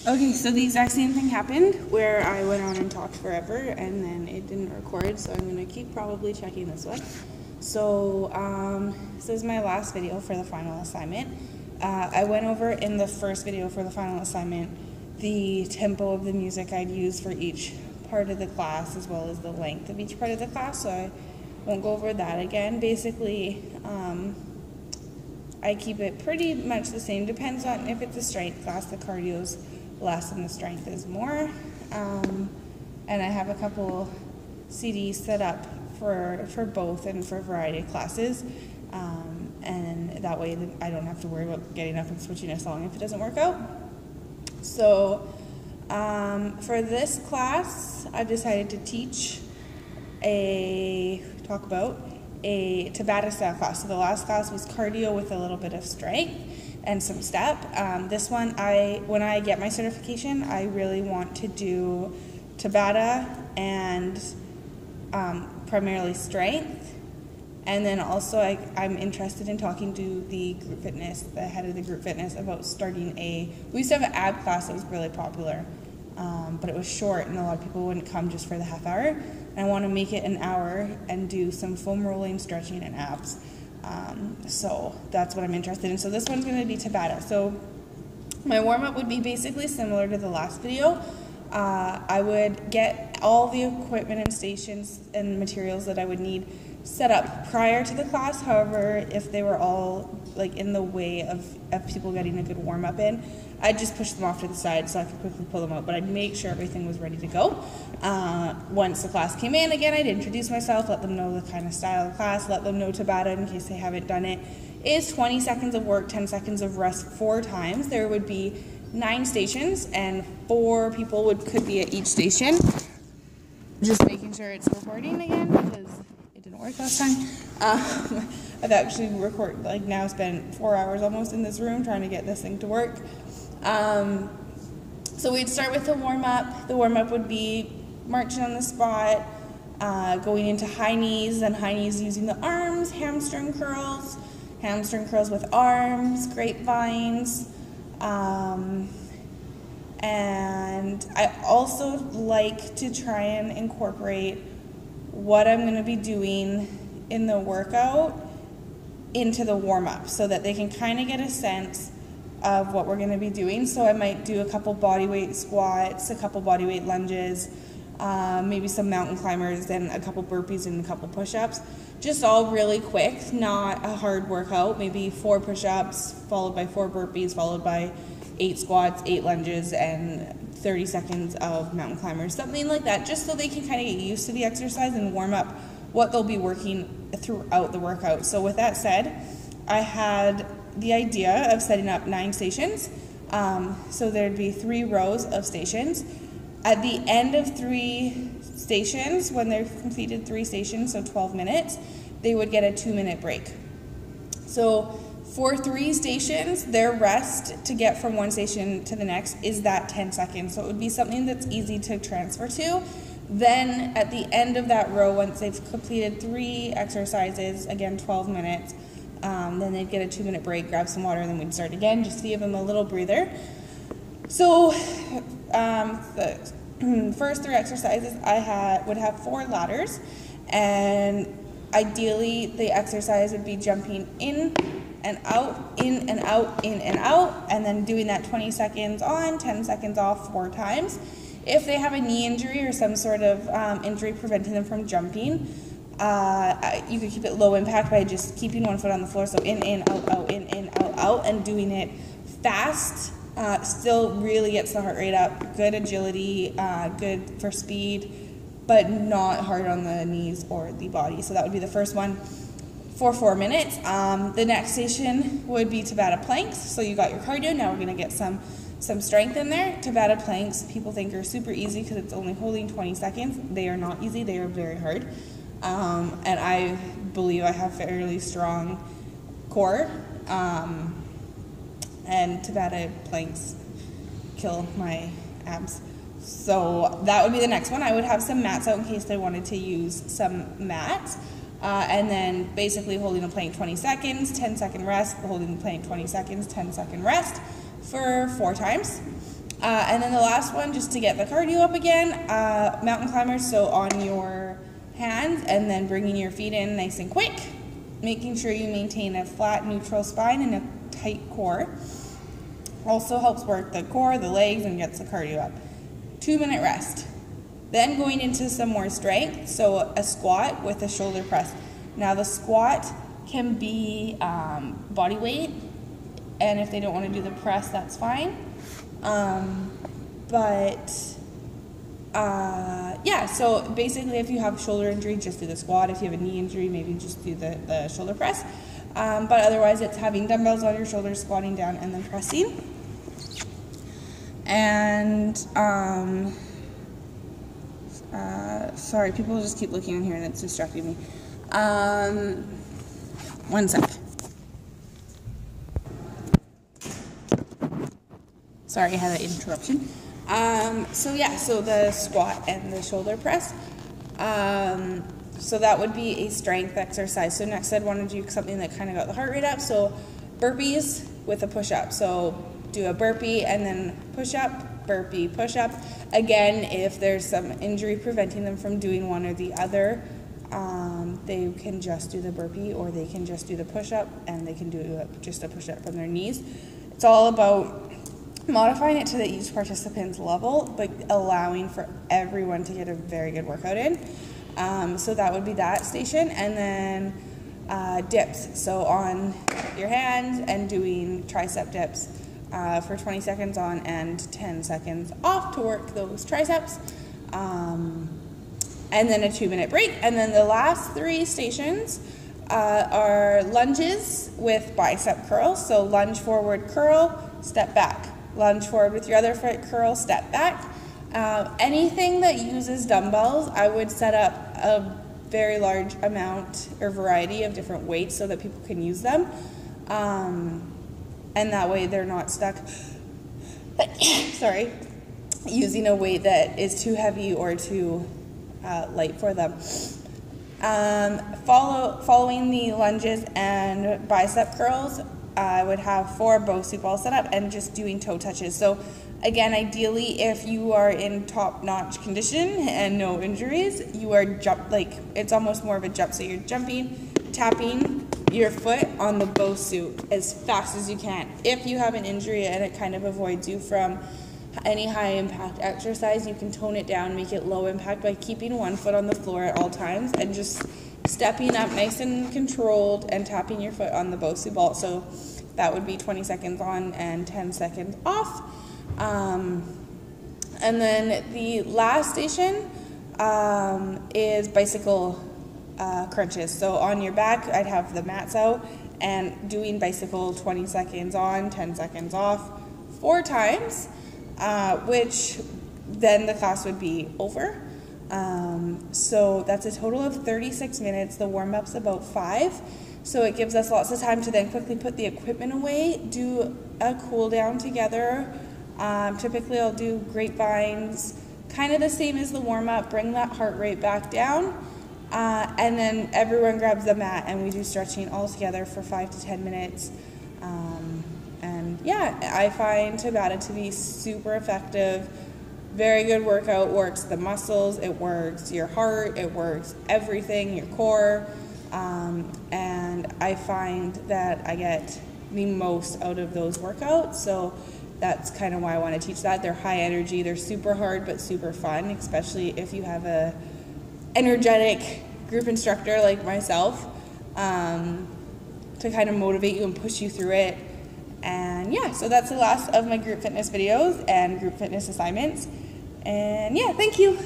Okay, so the exact same thing happened where I went on and talked forever and then it didn't record, so I'm going to keep probably checking this one. So this is my last video for the final assignment. I went over in the first video for the final assignment the tempo of the music I'd use for each part of the class as well as the length of each part of the class, so I won't go over that again. Basically, I keep it pretty much the same. Depends on if it's a strength class, the cardio's less and the strength is more. And I have a couple CDs set up for both and for a variety of classes. And that way I don't have to worry about getting up and switching a song if it doesn't work out. So for this class, I've decided to teach talk about a Tabata style class. So the last class was cardio with a little bit of strength and some step. This one, when I get my certification, I really want to do Tabata and primarily strength. And then also I'm interested in talking to the group fitness, the head of the group fitness, about starting we used to have an ab class that was really popular, but it was short and a lot of people wouldn't come just for the half hour. And I want to make it an hour and do some foam rolling, stretching, and abs. So that's what I'm interested in. So this one's going to be Tabata. So my warm-up would be basically similar to the last video. I would get all the equipment and stations and materials that I would need set up prior to the class. However, if they were all like in the way of people getting a good warm-up in, I'd just push them off to the side so I could quickly pull them out, but I'd make sure everything was ready to go. Once the class came in, again, I'd introduce myself, let them know the kind of style of class, let them know Tabata in case they haven't done it. Is 20 seconds of work, 10 seconds of rest 4 times. There would be 9 stations and 4 people could be at each station. Just making sure it's recording again because it didn't work last time. I've actually now spent 4 hours almost in this room trying to get this thing to work. So we'd start with the warm-up. The warm-up would be marching on the spot, going into high knees, and high knees using the arms, hamstring curls with arms, grapevines. And I also like to try and incorporate what I'm going to be doing in the workout into the warm-up so that they can kind of get a sense of what we're going to be doing. So I might do a couple bodyweight squats, a couple bodyweight lunges, maybe some mountain climbers, and a couple burpees and a couple push-ups. Just all really quick, not a hard workout. Maybe 4 push-ups followed by 4 burpees followed by 8 squats, 8 lunges, and 30 seconds of mountain climbers, something like that, just so they can kind of get used to the exercise and warm up what they'll be working throughout the workout. So with that said, I had the idea of setting up 9 stations. So there'd be 3 rows of stations. At the end of 3 stations, when they've completed 3 stations, so 12 minutes, they would get a 2-minute break. So for 3 stations, their rest to get from one station to the next is that 10 seconds. So it would be something that's easy to transfer to. Then at the end of that row, once they've completed 3 exercises, again 12 minutes, then they'd get a 2-minute break, grab some water, and then we'd start again just to give them a little breather. So the first 3 exercises would have 4 ladders, and ideally the exercise would be jumping in and out, in and out, in and out, and then doing that 20 seconds on, 10 seconds off 4 times. If they have a knee injury or some sort of injury preventing them from jumping, you could keep it low impact by just keeping one foot on the floor, so in, out, in, out, and doing it fast. Still really gets the heart rate up, good agility, good for speed, but not hard on the knees or the body. So that would be the first one for 4 minutes. The next station would be Tabata planks. So you got your cardio, now we're gonna get some strength in there. Tabata planks, people think are super easy because it's only holding 20 seconds. They are not easy, they are very hard. And I believe I have fairly strong core. And Tabata planks kill my abs. So that would be the next one. I would have some mats out in case they wanted to use some mats. And then basically holding a plank 20 seconds, 10-second rest, holding the plank 20 seconds, 10-second rest for 4 times. And then the last one, just to get the cardio up again, mountain climbers, so on your hands and then bringing your feet in nice and quick, making sure you maintain a flat, neutral spine and a tight core. Also helps work the core, the legs, and gets the cardio up. 2-minute rest. Then going into some more strength, so a squat with a shoulder press. Now the squat can be body weight, and if they don't want to do the press, that's fine. Yeah, so basically if you have shoulder injury, just do the squat. If you have a knee injury, maybe just do the shoulder press. But otherwise it's having dumbbells on your shoulders, squatting down, and then pressing. And, sorry, people just keep looking in here and it's distracting me. One sec. Sorry, I had an interruption. So the squat and the shoulder press. So that would be a strength exercise. So next I'd want to do something that kind of got the heart rate up. So burpees with a push-up. So do a burpee and then push-up, burpee, push-up. Again, if there's some injury preventing them from doing one or the other, they can just do the burpee, or they can just do the push-up, and they can do just a push-up from their knees. It's all about modifying it to each participant's level, but allowing for everyone to get a very good workout in. So that would be that station. And then dips, so on your hands and doing tricep dips for 20 seconds on and 10 seconds off to work those triceps. And then a 2-minute break. And then the last 3 stations are lunges with bicep curls. So lunge forward, curl, step back. Lunge forward with your other foot, curl, step back. Anything that uses dumbbells, I would set up a very large amount or variety of different weights so that people can use them. And that way they're not stuck, sorry, using a weight that is too heavy or too light for them. Following the lunges and bicep curls, I would have 4 BOSU balls set up and just doing toe touches. So again, ideally, if you are in top-notch condition and no injuries, you are it's almost more of a jump. So you're jumping, tapping your foot on the BOSU as fast as you can. If you have an injury and it kind of avoids you from any high impact exercise, you can tone it down, make it low impact by keeping one foot on the floor at all times and just stepping up nice and controlled and tapping your foot on the BOSU ball. So that would be 20 seconds on and 10 seconds off. And then the last station is bicycle crunches. So on your back, I'd have the mats out and doing bicycle 20 seconds on, 10 seconds off, 4 times, which then the class would be over. So that's a total of 36 minutes. The warm-up's about 5. So it gives us lots of time to then quickly put the equipment away, do a cool down together. Typically I'll do grapevines, kind of the same as the warm-up, bring that heart rate back down, and then everyone grabs the mat and we do stretching all together for 5 to 10 minutes. And yeah, I find Tabata to be super effective. Very good workout, works the muscles, it works your heart, it works everything, your core, and I find that I get the most out of those workouts, so that's kind of why I want to teach that. They're high energy, they're super hard but super fun, especially if you have a energetic group instructor like myself, to kind of motivate you and push you through it. And yeah, so that's the last of my group fitness videos and group fitness assignments. And yeah, thank you.